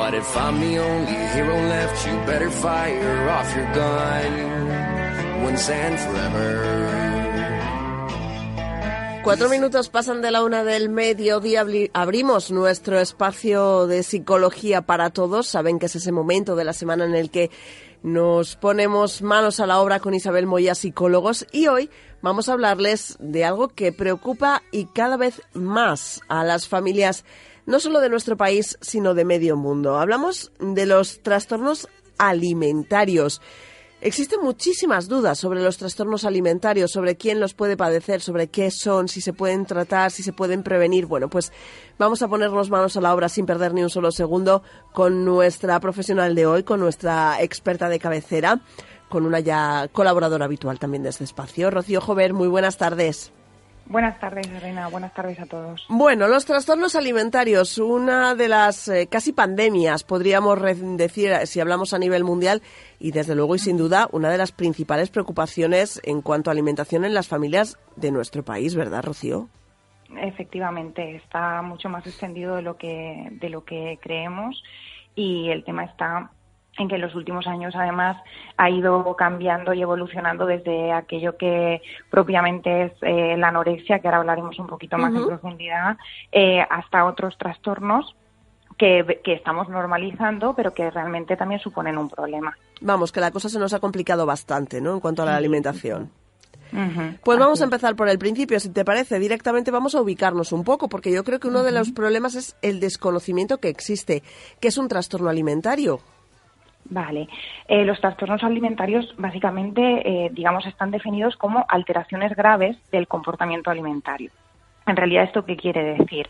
But if I'm the only hero left, you better fire off your gun once and forever. 4 minutos pasan de la 1 del mediodía. Abrimos nuestro espacio de psicología para todos. Saben que es ese momento de la semana en el que nos ponemos manos a la obra con Isabel Moya, psicólogos, y hoy vamos a hablarles de algo que preocupa y cada vez más a las familias, no solo de nuestro país, sino de medio mundo. Hablamos de los trastornos alimentarios. Existen muchísimas dudas sobre los trastornos alimentarios, sobre quién los puede padecer, sobre qué son, si se pueden tratar, si se pueden prevenir. Bueno, pues vamos a ponernos manos a la obra sin perder ni un solo segundo con nuestra profesional de hoy, con nuestra experta de cabecera, con una ya colaboradora habitual también de este espacio. Rocío Jover, muy buenas tardes. Buenas tardes, Elena. Buenas tardes a todos. Bueno, los trastornos alimentarios, una de las casi pandemias, podríamos decir, si hablamos a nivel mundial, y desde luego y sin duda, una de las principales preocupaciones en cuanto a alimentación en las familias de nuestro país, ¿verdad, Rocío? Efectivamente, está mucho más extendido de lo que creemos, y el tema está en que en los últimos años, además, ha ido cambiando y evolucionando desde aquello que propiamente es la anorexia, que ahora hablaremos un poquito más en profundidad, hasta otros trastornos que estamos normalizando, pero que realmente también suponen un problema. Vamos, que la cosa se nos ha complicado bastante, ¿no?, en cuanto a la alimentación. Uh-huh. Pues vamos a empezar por el principio, si te parece. Directamente vamos a ubicarnos un poco, porque yo creo que uno de los problemas es el desconocimiento que existe. ¿Qué es un trastorno alimentario? Vale. Los trastornos alimentarios básicamente, están definidos como alteraciones graves del comportamiento alimentario. En realidad, ¿esto qué quiere decir?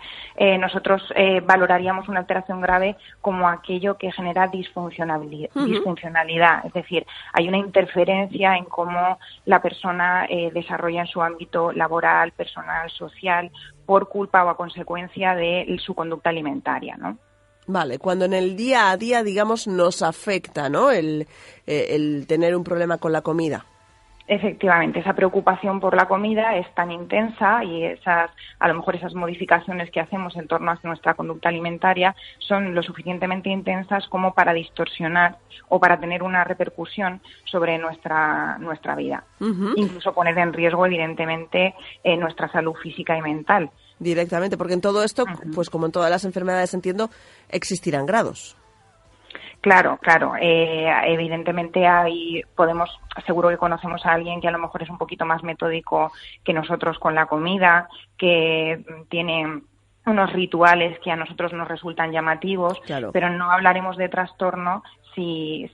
Nosotros valoraríamos una alteración grave como aquello que genera disfuncionalidad. Es decir, hay una interferencia en cómo la persona desarrolla en su ámbito laboral, personal, social, por culpa o a consecuencia de su conducta alimentaria, ¿no? Vale, cuando en el día a día, digamos, nos afecta, ¿no?, el tener un problema con la comida. Efectivamente, esa preocupación por la comida es tan intensa y a lo mejor esas modificaciones que hacemos en torno a nuestra conducta alimentaria son lo suficientemente intensas como para distorsionar o para tener una repercusión sobre nuestra vida. Uh-huh. Incluso poner en riesgo, evidentemente, nuestra salud física y mental. Directamente, porque en todo esto, pues como en todas las enfermedades, entiendo, existirán grados. Claro. Evidentemente seguro que conocemos a alguien que a lo mejor es un poquito más metódico que nosotros con la comida, que tiene unos rituales que a nosotros nos resultan llamativos, claro. Pero no hablaremos de trastorno si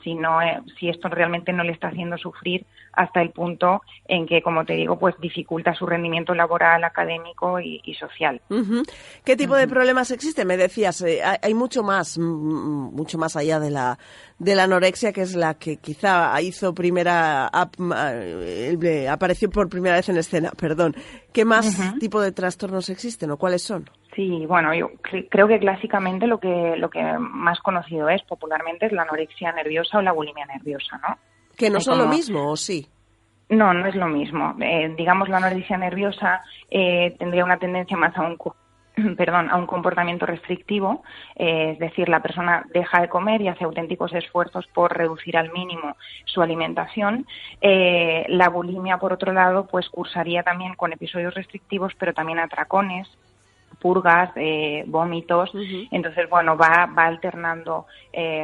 esto realmente no le está haciendo sufrir hasta el punto en que, como te digo, pues dificulta su rendimiento laboral, académico y social. Uh-huh. ¿Qué tipo de problemas existen? Me decías, hay mucho más allá de la anorexia, que es la que quizá apareció por primera vez en escena, perdón. ¿Qué más tipo de trastornos existen o cuáles son? Sí, bueno, yo creo que clásicamente lo que más conocido popularmente es la anorexia nerviosa o la bulimia nerviosa, ¿no? ¿Que no son lo mismo o sí? No es lo mismo. La anorexia nerviosa tendría una tendencia más a un comportamiento restrictivo, es decir, la persona deja de comer y hace auténticos esfuerzos por reducir al mínimo su alimentación. La bulimia, por otro lado, pues cursaría también con episodios restrictivos, pero también atracones, purgas, vómitos. Uh-huh. Entonces, bueno, va alternando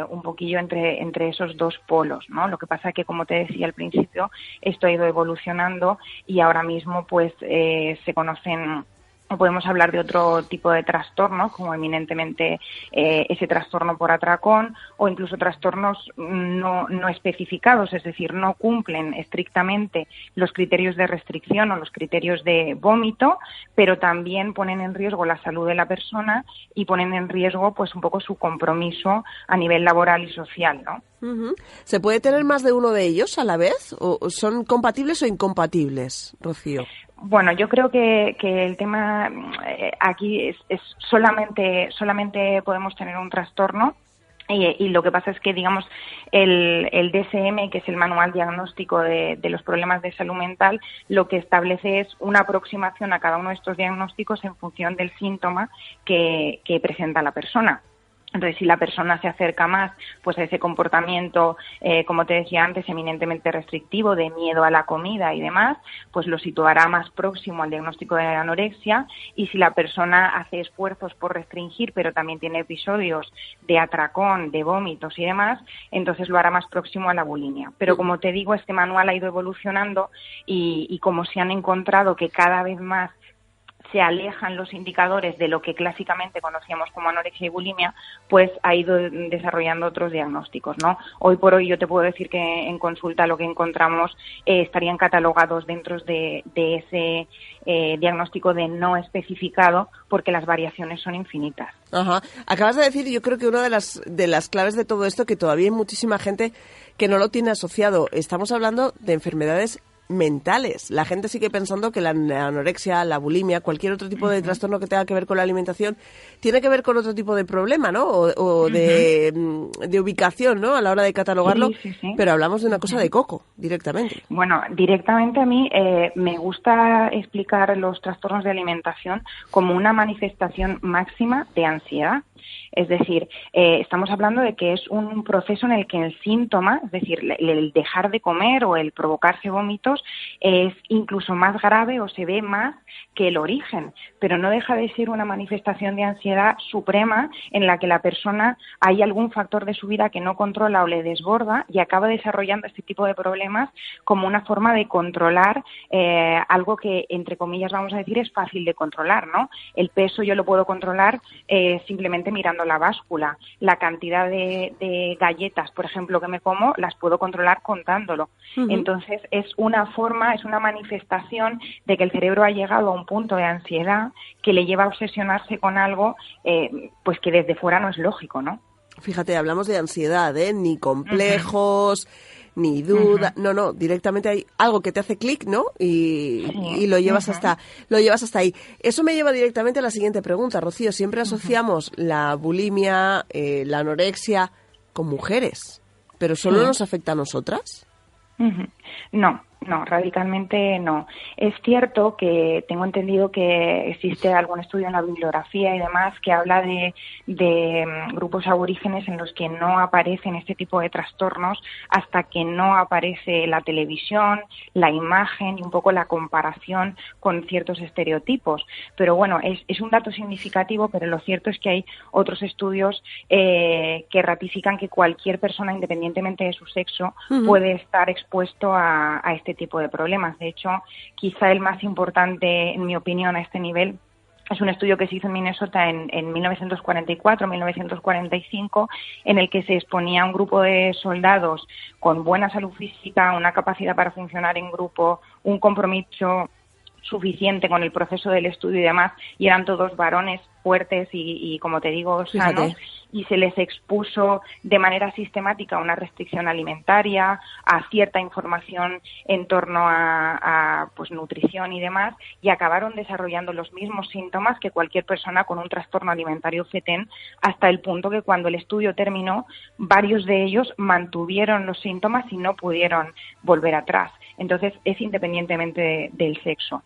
un poquillo entre esos dos polos, ¿no? Lo que pasa es que, como te decía al principio, esto ha ido evolucionando y ahora mismo pues se conocen, o podemos hablar de otro tipo de trastornos, como eminentemente ese trastorno por atracón, o incluso trastornos no especificados, es decir, no cumplen estrictamente los criterios de restricción o los criterios de vómito, pero también ponen en riesgo la salud de la persona y ponen en riesgo pues un poco su compromiso a nivel laboral y social, ¿no? Uh-huh. ¿Se puede tener más de uno de ellos a la vez? ¿O son compatibles o incompatibles, Rocío? Bueno, yo creo que el tema aquí es solamente podemos tener un trastorno y lo que pasa es que, digamos, el DSM, que es el Manual Diagnóstico de los Problemas de Salud Mental, lo que establece es una aproximación a cada uno de estos diagnósticos en función del síntoma que presenta la persona. Entonces, si la persona se acerca más pues a ese comportamiento, como te decía antes, eminentemente restrictivo, de miedo a la comida y demás, pues lo situará más próximo al diagnóstico de anorexia. Y si la persona hace esfuerzos por restringir, pero también tiene episodios de atracón, de vómitos y demás, entonces lo hará más próximo a la bulimia. Pero como te digo, este manual ha ido evolucionando y como se han encontrado que cada vez más se alejan los indicadores de lo que clásicamente conocíamos como anorexia y bulimia, pues ha ido desarrollando otros diagnósticos, ¿no? Hoy por hoy yo te puedo decir que en consulta lo que encontramos estarían catalogados dentro de ese diagnóstico de no especificado, porque las variaciones son infinitas. Ajá. Acabas de decir, yo creo que una de las claves de todo esto, que todavía hay muchísima gente que no lo tiene asociado. Estamos hablando de enfermedades mentales. La gente sigue pensando que la anorexia, la bulimia, cualquier otro tipo de trastorno que tenga que ver con la alimentación tiene que ver con otro tipo de problema, ¿no? O de ubicación, ¿no? A la hora de catalogarlo. Sí. Pero hablamos de una cosa de coco, directamente. Bueno, directamente a mí me gusta explicar los trastornos de alimentación como una manifestación máxima de ansiedad. Es decir, estamos hablando de que es un proceso en el que el síntoma, es decir, el dejar de comer o el provocarse vómitos, es incluso más grave o se ve más que el origen, pero no deja de ser una manifestación de ansiedad suprema en la que la persona hay algún factor de su vida que no controla o le desborda y acaba desarrollando este tipo de problemas como una forma de controlar algo que, entre comillas, vamos a decir, es fácil de controlar, ¿no? El peso yo lo puedo controlar simplemente mirando la báscula. La cantidad de galletas, por ejemplo, que me como, las puedo controlar contándolo. Entonces, es una forma, es una manifestación de que el cerebro ha llegado a un punto de ansiedad que le lleva a obsesionarse con algo pues que desde fuera no es lógico, ¿no? Fíjate, hablamos de ansiedad, ni complejos, ni duda, no, directamente hay algo que te hace clic, ¿no? Y lo llevas hasta ahí. Eso me lleva directamente a la siguiente pregunta, Rocío. Siempre asociamos la bulimia, la anorexia con mujeres, pero ¿solo nos afecta a nosotras? No, radicalmente no. Es cierto que tengo entendido que existe algún estudio en la bibliografía y demás que habla de grupos aborígenes en los que no aparecen este tipo de trastornos hasta que no aparece la televisión, la imagen y un poco la comparación con ciertos estereotipos. Pero bueno, es un dato significativo, pero lo cierto es que hay otros estudios que ratifican que cualquier persona, independientemente de su sexo, puede estar expuesto a este tipo de problemas. De hecho, quizá el más importante, en mi opinión, a este nivel es un estudio que se hizo en Minnesota en 1944-1945, en el que se exponía a un grupo de soldados con buena salud física, una capacidad para funcionar en grupo, un compromiso suficiente con el proceso del estudio y demás, y eran todos varones fuertes y como te digo, sanos, y se les expuso de manera sistemática a una restricción alimentaria, a cierta información en torno a pues nutrición y demás, y acabaron desarrollando los mismos síntomas que cualquier persona con un trastorno alimentario FETEN, hasta el punto que cuando el estudio terminó, varios de ellos mantuvieron los síntomas y no pudieron volver atrás. Entonces, es independientemente del sexo.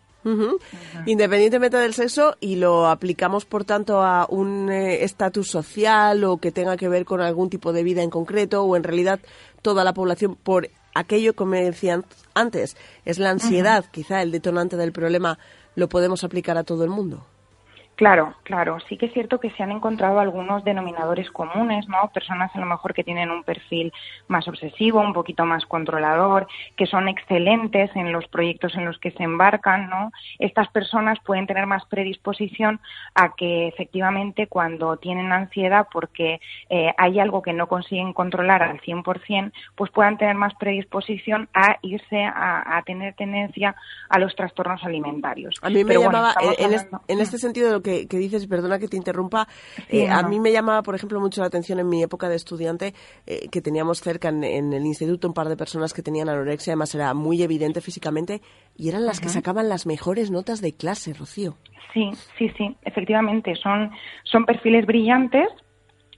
Independientemente del sexo, y lo aplicamos por tanto a un estatus social o que tenga que ver con algún tipo de vida en concreto, o en realidad toda la población, por aquello que me decían antes, es la ansiedad, quizá el detonante del problema, lo podemos aplicar a todo el mundo. Claro. Sí que es cierto que se han encontrado algunos denominadores comunes, ¿no? Personas a lo mejor que tienen un perfil más obsesivo, un poquito más controlador, que son excelentes en los proyectos en los que se embarcan, ¿no? Estas personas pueden tener más predisposición a que efectivamente cuando tienen ansiedad porque hay algo que no consiguen controlar al 100%, pues puedan tener más predisposición a irse a tener tendencia a los trastornos alimentarios. A mí me llamaba, en este sentido de lo que dices, perdona que te interrumpa, a mí me llamaba, por ejemplo, mucho la atención en mi época de estudiante, que teníamos cerca en el instituto un par de personas que tenían anorexia, además era muy evidente físicamente, y eran las que sacaban las mejores notas de clase, Rocío. Sí, efectivamente, son perfiles brillantes,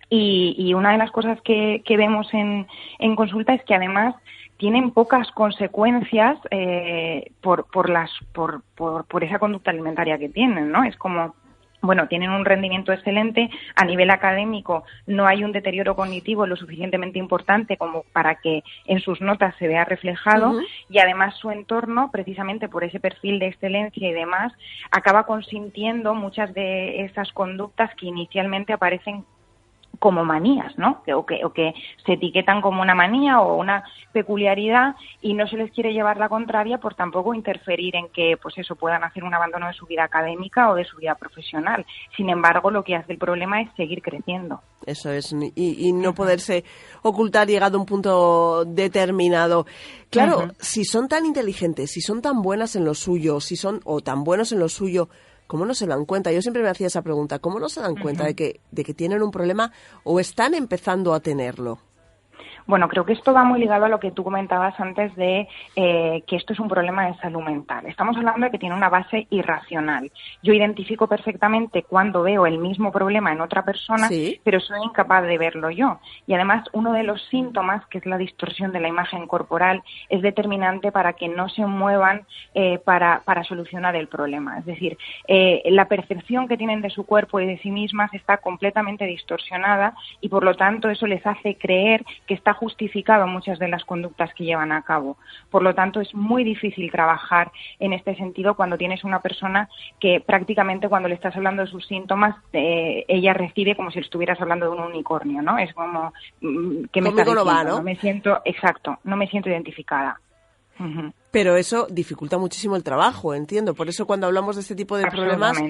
y una de las cosas que vemos en consulta es que además tienen pocas consecuencias por esa conducta alimentaria que tienen, ¿no? Es como, bueno, tienen un rendimiento excelente. A nivel académico no hay un deterioro cognitivo lo suficientemente importante como para que en sus notas se vea reflejado, y además su entorno, precisamente por ese perfil de excelencia y demás, acaba consintiendo muchas de esas conductas que inicialmente aparecen como manías, ¿no? O que se etiquetan como una manía o una peculiaridad, y no se les quiere llevar la contraria por tampoco interferir en que, pues eso, puedan hacer un abandono de su vida académica o de su vida profesional. Sin embargo, lo que hace el problema es seguir creciendo. Eso es, y no poderse ocultar llegado a un punto determinado. Claro, si son tan inteligentes, si son tan buenas en lo suyo, si son o tan buenos en lo suyo, ¿cómo no se dan cuenta? Yo siempre me hacía esa pregunta. ¿Cómo no se dan cuenta de que tienen un problema o están empezando a tenerlo? Bueno, creo que esto va muy ligado a lo que tú comentabas antes de que esto es un problema de salud mental. Estamos hablando de que tiene una base irracional. Yo identifico perfectamente cuando veo el mismo problema en otra persona, ¿sí?, pero soy incapaz de verlo yo. Y además, uno de los síntomas, que es la distorsión de la imagen corporal, es determinante para que no se muevan para solucionar el problema. Es decir, la percepción que tienen de su cuerpo y de sí mismas está completamente distorsionada, y por lo tanto eso les hace creer que está justificado muchas de las conductas que llevan a cabo. Por lo tanto, es muy difícil trabajar en este sentido cuando tienes una persona que prácticamente cuando le estás hablando de sus síntomas, ella recibe como si le estuvieras hablando de un unicornio, ¿no? Es como, ¿qué me estás diciendo? No me siento, exacto, no me siento identificada. Pero eso dificulta muchísimo el trabajo, entiendo. Por eso cuando hablamos de este tipo de problemas,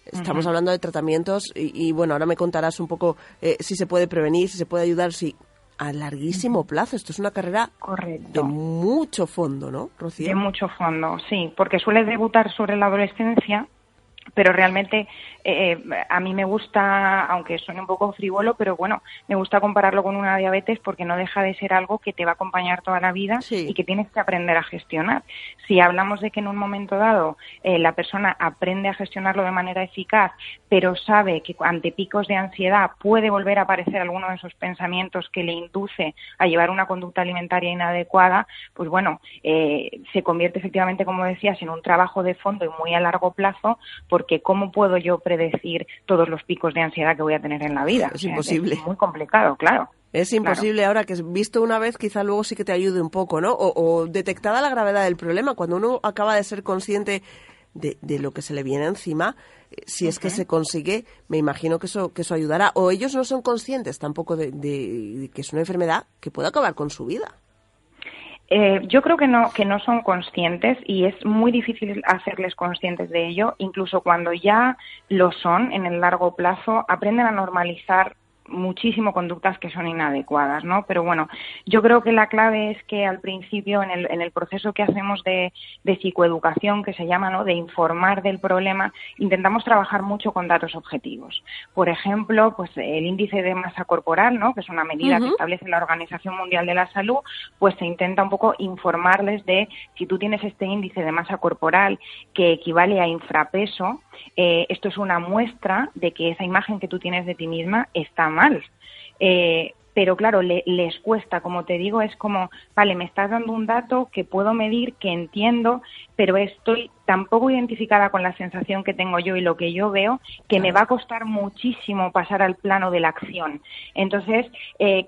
estamos hablando de tratamientos y bueno, ahora me contarás un poco si se puede prevenir, si se puede ayudar, si a larguísimo plazo. Esto es una carrera de mucho fondo, ¿no, Rocío? De mucho fondo, sí, porque suele debutar sobre la adolescencia, pero realmente a mí me gusta, aunque suene un poco frívolo, pero bueno, me gusta compararlo con una diabetes porque no deja de ser algo que te va a acompañar toda la vida y que tienes que aprender a gestionar. Si hablamos de que en un momento dado la persona aprende a gestionarlo de manera eficaz, pero sabe que ante picos de ansiedad puede volver a aparecer alguno de esos pensamientos que le induce a llevar una conducta alimentaria inadecuada, pues bueno, se convierte efectivamente, como decías, en un trabajo de fondo y muy a largo plazo, porque ¿cómo puedo yo predecir todos los picos de ansiedad que voy a tener en la vida? Es imposible. Es muy complicado, claro. Es imposible. Ahora que visto una vez, quizá luego sí que te ayude un poco, ¿no? O detectada la gravedad del problema, cuando uno acaba de ser consciente de lo que se le viene encima, si es que se consigue, me imagino que eso ayudará. O ellos no son conscientes tampoco de que es una enfermedad que puede acabar con su vida. Yo creo que no son conscientes, y es muy difícil hacerles conscientes de ello. Incluso cuando ya lo son, en el largo plazo, aprenden a normalizar muchísimo conductas que son inadecuadas, ¿no? Pero bueno, yo creo que la clave es que al principio, en el proceso que hacemos de psicoeducación, que se llama, ¿no?, de informar del problema, intentamos trabajar mucho con datos objetivos. Por ejemplo, pues el índice de masa corporal, ¿no?, que es una medida que establece la Organización Mundial de la Salud, pues se intenta un poco informarles de si tú tienes este índice de masa corporal que equivale a infrapeso, esto es una muestra de que esa imagen que tú tienes de ti misma está mal. Pero claro, les cuesta, como te digo, es como, vale, me estás dando un dato que puedo medir, que entiendo, pero estoy tan poco identificada con la sensación que tengo yo y lo que yo veo, que me va a costar muchísimo pasar al plano de la acción. Entonces,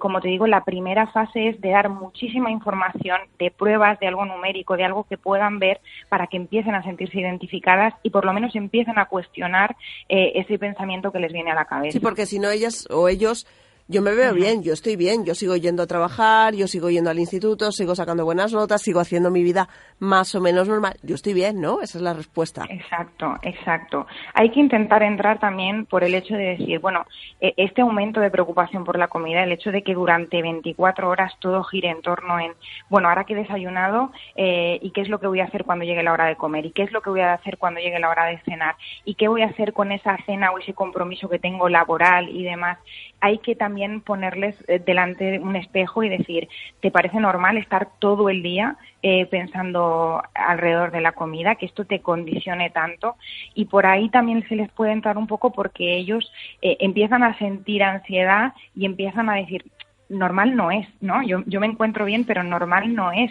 como te digo, la primera fase es de dar muchísima información, de pruebas, de algo numérico, de algo que puedan ver, para que empiecen a sentirse identificadas y por lo menos empiecen a cuestionar ese pensamiento que les viene a la cabeza. Sí, porque si no ellas o ellos... Yo me veo bien, yo estoy bien, yo sigo yendo a trabajar, yo sigo yendo al instituto, sigo sacando buenas notas, sigo haciendo mi vida más o menos normal. Yo estoy bien, ¿no? Esa es la respuesta. Exacto. Hay que intentar entrar también por el hecho de decir, bueno, este aumento de preocupación por la comida, el hecho de que durante 24 horas todo gire en torno en, bueno, ahora que he desayunado, ¿y qué es lo que voy a hacer cuando llegue la hora de comer? ¿Y qué es lo que voy a hacer cuando llegue la hora de cenar? ¿Y qué voy a hacer con esa cena o ese compromiso que tengo laboral y demás? Hay que también ponerles delante de un espejo y decir, ¿te parece normal estar todo el día pensando alrededor de la comida, que esto te condicione tanto? Y por ahí también se les puede entrar un poco, porque ellos empiezan a sentir ansiedad y empiezan a decir, normal no es, ¿no? Yo me encuentro bien, pero normal no es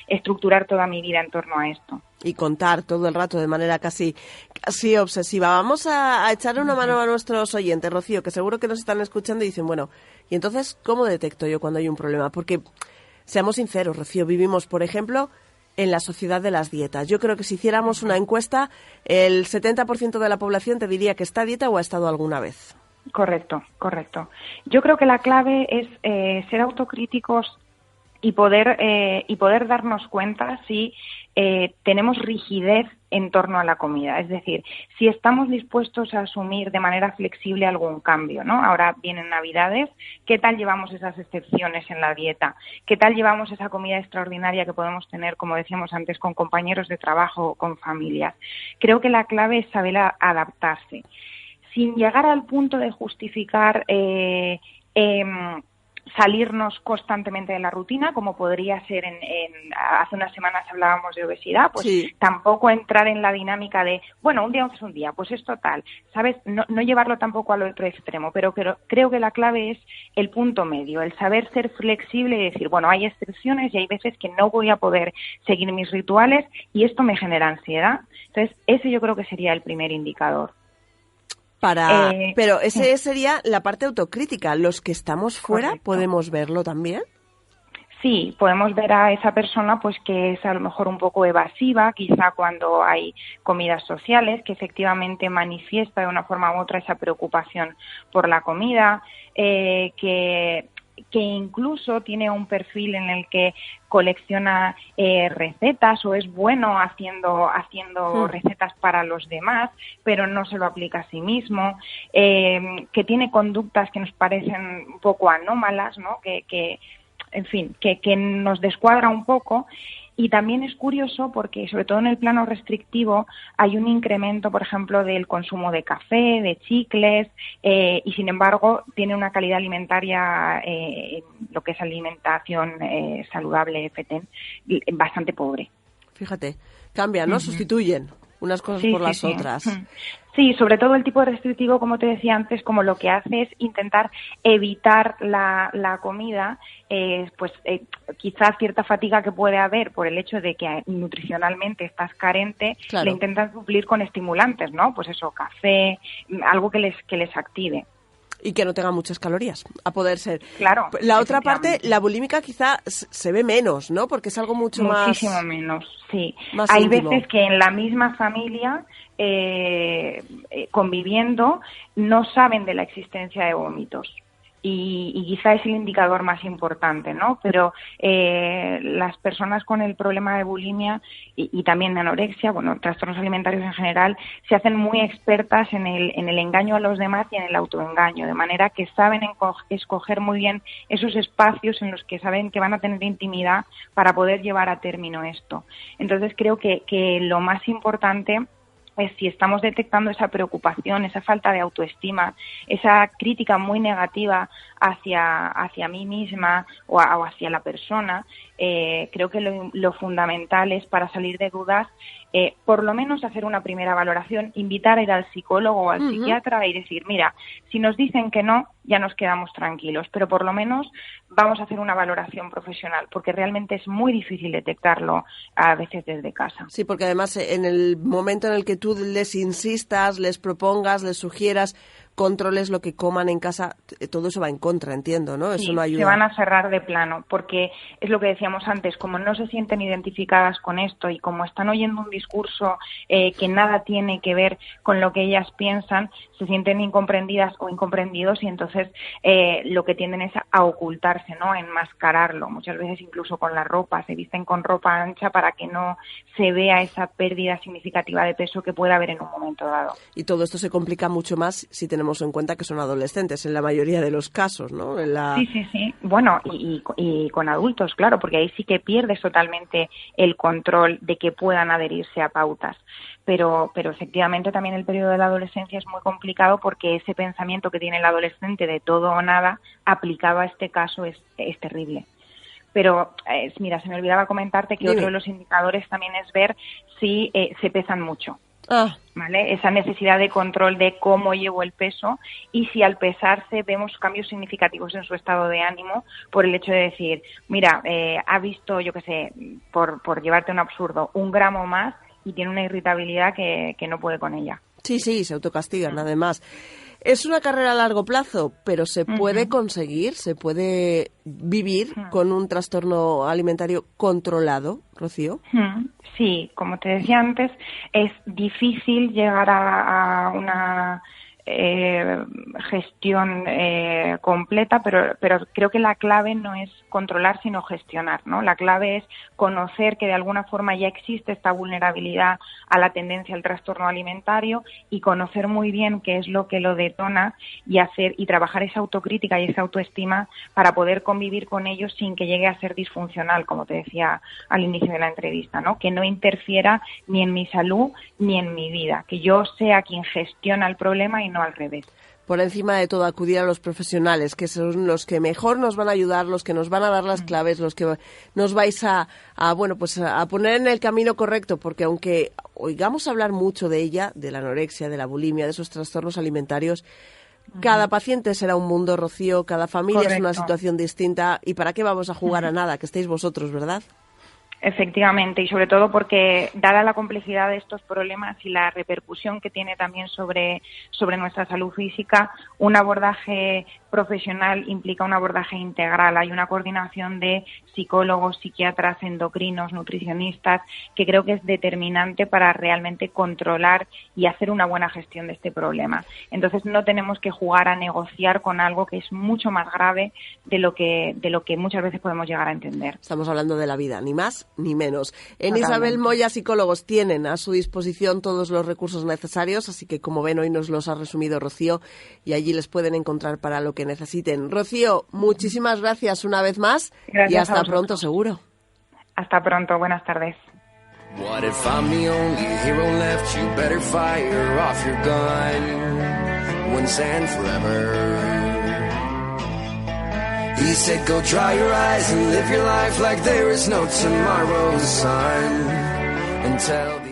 estructurar toda mi vida en torno a esto. Y contar todo el rato de manera casi obsesiva. Vamos a echarle una mano a nuestros oyentes, Rocío, que seguro que nos están escuchando y dicen, bueno, ¿y entonces cómo detecto yo cuando hay un problema? Porque, seamos sinceros, Rocío, vivimos, por ejemplo, en la sociedad de las dietas. Yo creo que si hiciéramos una encuesta, el 70% de la población te diría que está a dieta o ha estado alguna vez. Correcto. Yo creo que la clave es ser autocríticos y poder darnos cuenta si tenemos rigidez en torno a la comida, es decir, si estamos dispuestos a asumir de manera flexible algún cambio, ¿no? Ahora vienen Navidades, ¿qué tal llevamos esas excepciones en la dieta? ¿Qué tal llevamos esa comida extraordinaria que podemos tener, como decíamos antes, con compañeros de trabajo o con familias? Creo que la clave es saber adaptarse, sin llegar al punto de justificar salirnos constantemente de la rutina, como podría ser hace unas semanas hablábamos de obesidad, pues sí. Tampoco entrar en la dinámica de, bueno, un día es un día, pues es total, ¿sabes? No llevarlo tampoco al otro extremo, pero creo que la clave es el punto medio, el saber ser flexible y decir, bueno, hay excepciones y hay veces que no voy a poder seguir mis rituales y esto me genera ansiedad. Entonces, ese yo creo que sería el primer indicador. Pero ese sería la parte autocrítica. ¿Los que estamos fuera Correcto. Podemos verlo también? Sí, podemos ver a esa persona pues que es a lo mejor un poco evasiva, quizá cuando hay comidas sociales, que efectivamente manifiesta de una forma u otra esa preocupación por la comida, que incluso tiene un perfil en el que colecciona recetas o es bueno haciendo recetas para los demás, pero no se lo aplica a sí mismo, que tiene conductas que nos parecen un poco anómalas, ¿no? En fin, que nos descuadra un poco. Y también es curioso porque, sobre todo en el plano restrictivo, hay un incremento, por ejemplo, del consumo de café, de chicles, y sin embargo tiene una calidad alimentaria, lo que es alimentación saludable, FETEN, bastante pobre. Fíjate, cambian, ¿no? Uh-huh. Sustituyen unas cosas por las otras. Uh-huh. Sí, sobre todo el tipo de restrictivo, como te decía antes, como lo que hace es intentar evitar la comida, quizás cierta fatiga que puede haber por el hecho de que nutricionalmente estás carente, claro. Le intentan suplir con estimulantes, ¿no? Pues eso, café, algo que les active. Y que no tenga muchas calorías, a poder ser. Claro. La otra parte, la bulímica quizá se ve menos, ¿no? Porque es algo muchísimo menos, sí. Más Hay íntimo. veces que en la misma familia, conviviendo, no saben de la existencia de vómitos. Y quizá es el indicador más importante, ¿no? Pero las personas con el problema de bulimia y también de anorexia, bueno, trastornos alimentarios en general, se hacen muy expertas en el engaño a los demás y en el autoengaño, de manera que saben escoger muy bien esos espacios en los que saben que van a tener intimidad para poder llevar a término esto. Entonces creo que lo más importante es si estamos detectando esa preocupación, esa falta de autoestima, esa crítica muy negativa hacia mí misma o hacia la persona, creo que lo fundamental es, para salir de dudas, por lo menos hacer una primera valoración, invitar a ir al psicólogo o al psiquiatra y decir, mira, si nos dicen que no, ya nos quedamos tranquilos, pero por lo menos vamos a hacer una valoración profesional, porque realmente es muy difícil detectarlo a veces desde casa. Sí, porque además en el momento en el que tú les insistas, les propongas, les sugieras, controles lo que coman en casa, todo eso va en contra, entiendo, ¿no? Eso sí, no ayuda. Se van a cerrar de plano, porque es lo que decíamos antes, como no se sienten identificadas con esto y como están oyendo un discurso que nada tiene que ver con lo que ellas piensan, se sienten incomprendidas o incomprendidos y entonces lo que tienden es a ocultarse, ¿no? A enmascararlo. Muchas veces incluso con la ropa, se visten con ropa ancha para que no se vea esa pérdida significativa de peso que puede haber en un momento dado. Y todo esto se complica mucho más si tenemos en cuenta que son adolescentes en la mayoría de los casos, ¿no? Sí. Bueno, y con adultos, claro, porque ahí sí que pierdes totalmente el control de que puedan adherirse a pautas. Pero efectivamente también el periodo de la adolescencia es muy complicado porque ese pensamiento que tiene el adolescente de todo o nada aplicado a este caso es terrible. Pero, mira, se me olvidaba comentarte que Otro de los indicadores también es ver si se pesan mucho. ¿Vale? Esa necesidad de control de cómo llevo el peso y si al pesarse vemos cambios significativos en su estado de ánimo por el hecho de decir, mira, ha visto, yo qué sé, por llevarte un absurdo, 1 gramo más y tiene una irritabilidad que no puede con ella. Sí, se autocastigan, además. Es una carrera a largo plazo, pero se puede conseguir, se puede vivir con un trastorno alimentario controlado, Rocío. Sí, como te decía antes, es difícil llegar a una gestión completa, pero creo que la clave no es controlar, sino gestionar, ¿no? La clave es conocer que de alguna forma ya existe esta vulnerabilidad a la tendencia al trastorno alimentario y conocer muy bien qué es lo que lo detona y trabajar esa autocrítica y esa autoestima para poder convivir con ellos sin que llegue a ser disfuncional, como te decía al inicio de la entrevista, ¿no? Que no interfiera ni en mi salud ni en mi vida, que yo sea quien gestiona el problema y no al revés. Por encima de todo, acudir a los profesionales, que son los que mejor nos van a ayudar, los que nos van a dar las claves, los que nos vais a poner en el camino correcto, porque aunque oigamos hablar mucho de ella, de la anorexia, de la bulimia, de esos trastornos alimentarios, cada paciente será un mundo, Rocío, cada familia es una situación distinta, y ¿para qué vamos a jugar a nada? Que estéis vosotros, ¿verdad? Efectivamente, y sobre todo porque, dada la complejidad de estos problemas y la repercusión que tiene también sobre nuestra salud física, un abordaje profesional implica un abordaje integral. Hay una coordinación de psicólogos, psiquiatras, endocrinos, nutricionistas, que creo que es determinante para realmente controlar y hacer una buena gestión de este problema. Entonces, no tenemos que jugar a negociar con algo que es mucho más grave de lo que muchas veces podemos llegar a entender. Estamos hablando de la vida, ni más ni menos. En Isabel Moya Psicólogos tienen a su disposición todos los recursos necesarios, así que, como ven, hoy nos los ha resumido Rocío, y allí les pueden encontrar para lo que necesiten. Rocío, muchísimas gracias una vez más. Gracias, y hasta pronto, seguro. Hasta pronto, buenas tardes. What if I'm the only hero left? You better fire off your gun once and forever. He said, go dry your eyes and live your life like there is no tomorrow's sun. And tell the